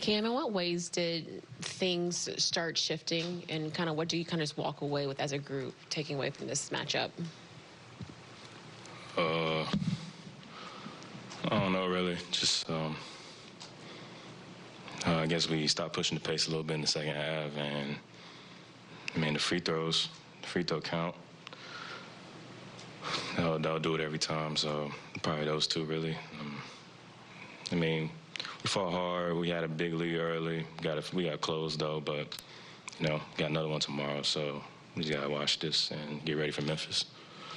Cam, in what ways did things start shifting, and kind of what do you kind of just walk away with as a group, taking away from this matchup? I don't know, really. Just, I guess we stopped pushing the pace a little bit in the second half, and, I mean, the free throw count, they'll do it every time, so probably those two, really. I mean, we fought hard. We had a big lead early. We got close, though, but, got another one tomorrow, so we just got to watch this and get ready for Memphis.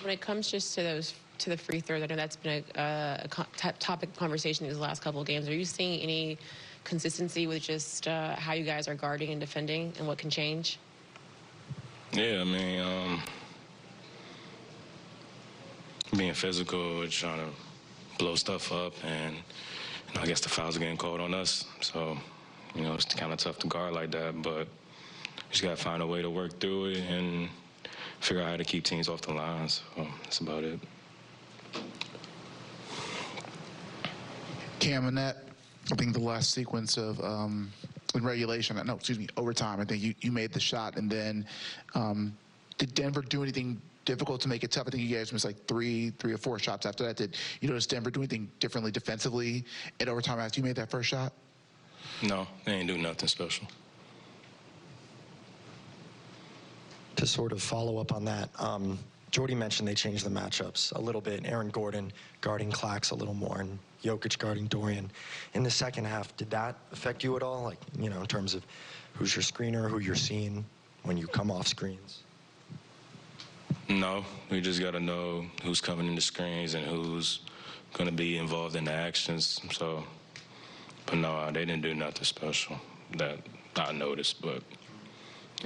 When it comes just to the free throws, I know that's been a topic of conversation these last couple of games. Are you seeing any consistency with just how you guys are guarding and defending and what can change? Yeah, I mean, being physical, trying to blow stuff up, and I guess the fouls are getting called on us. So, it's kind of tough to guard like that, but you just got to find a way to work through it and figure out how to keep teams off the line. So that's about it. Cam, and that, I think the last sequence of in regulation, overtime, I think you made the shot, and then did Denver do anything difficult to make it tough? I think you guys missed like three or four shots after that. Did does Denver do anything differently defensively at overtime after you made that first shot? No, they ain't do nothing special. To sort of follow up on that, Jordy mentioned they changed the matchups a little bit. Aaron Gordon guarding Clax a little more, and Jokic guarding Dorian. In the second half, did that affect you at all? Like, in terms of who's your screener, who you're seeing when you come off screens? No, we just got to know who's coming in the screens and who's going to be involved in the actions. So, but no, they didn't do nothing special that I noticed, but,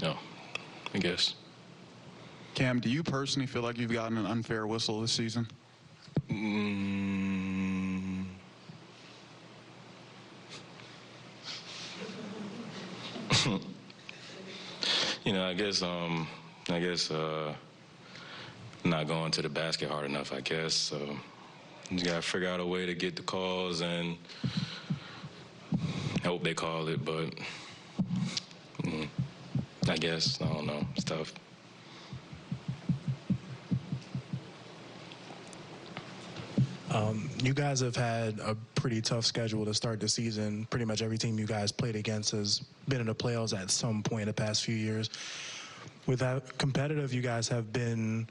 I guess. Cam, do you personally feel like you've gotten an unfair whistle this season? I guess not going to the basket hard enough, I guess. So you got to figure out a way to get the calls, and I hope they call it, but I guess, I don't know, it's tough. You guys have had a pretty tough schedule to start the season. Pretty much every team you guys played against has been in the playoffs at some point in the past few years. With how competitive you guys have been,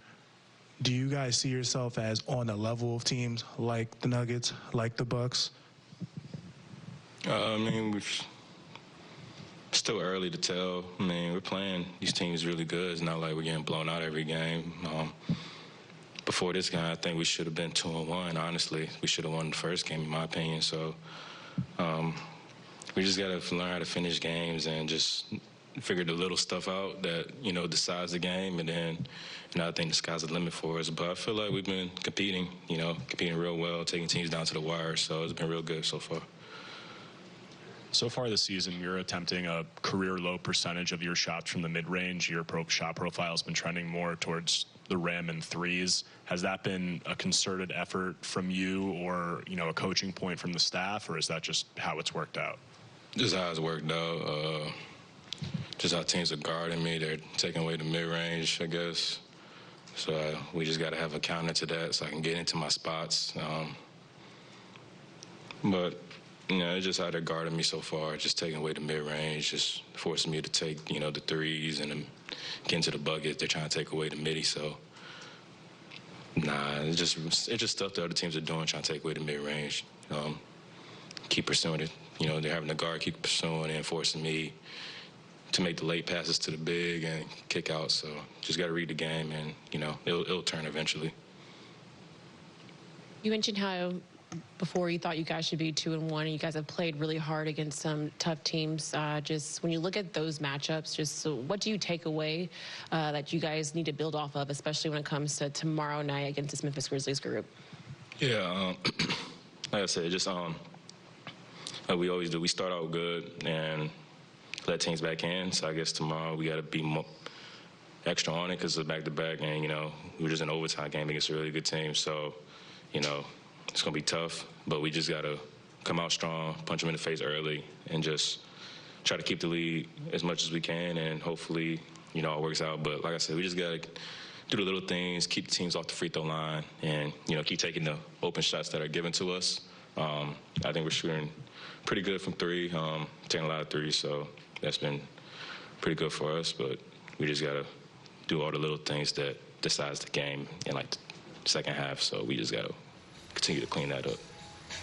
do you guys see yourself as on the level of teams like the Nuggets, like the Bucks? We're still early to tell. We're playing these teams really good. It's not like we're getting blown out every game. Before this game, I think we should have been 2-1, honestly. We should have won the first game, in my opinion. So we just got to learn how to finish games and just figure the little stuff out that, decides the game. And then, I think the sky's the limit for us. But I feel like we've been competing real well, taking teams down to the wire. So it's been real good so far. So far this season, you're attempting a career-low percentage of your shots from the mid-range. Your shot profile has been trending more towards the rim and threes. Has that been a concerted effort from you or, a coaching point from the staff, or is that just how it's worked out? Just how it's worked out. Just how teams are guarding me. They're taking away the mid-range, I guess. So we just got to have a counter to that so I can get into my spots. But it's just how they're guarding me so far, just taking away the mid-range, just forcing me to take, the threes and get into the bucket. They're trying to take away the midi, so it's just stuff the other teams are doing, trying to take away the mid-range. Keep pursuing it. They're having the guard keep pursuing and forcing me to make the late passes to the big and kick out. So just got to read the game, and, it'll turn eventually. You mentioned how before you thought you guys should be 2-1, and you guys have played really hard against some tough teams. Just when you look at those matchups, what do you take away that you guys need to build off of, especially when it comes to tomorrow night against this Memphis Grizzlies group? Yeah, like I said, just like we always do, we start out good and let teams back in. So I guess tomorrow we got to be more extra on it because it's back-to-back, and, we're just in an overtime game against a really good team. So, it's going to be tough, but we just got to come out strong, punch them in the face early, and just try to keep the lead as much as we can, and hopefully, it works out. But like I said, we just got to do the little things, keep the teams off the free throw line, and, keep taking the open shots that are given to us. I think we're shooting pretty good from three, taking a lot of threes, so that's been pretty good for us. But we just got to do all the little things that decides the game in, like, the second half, so we just got to continue to clean that up.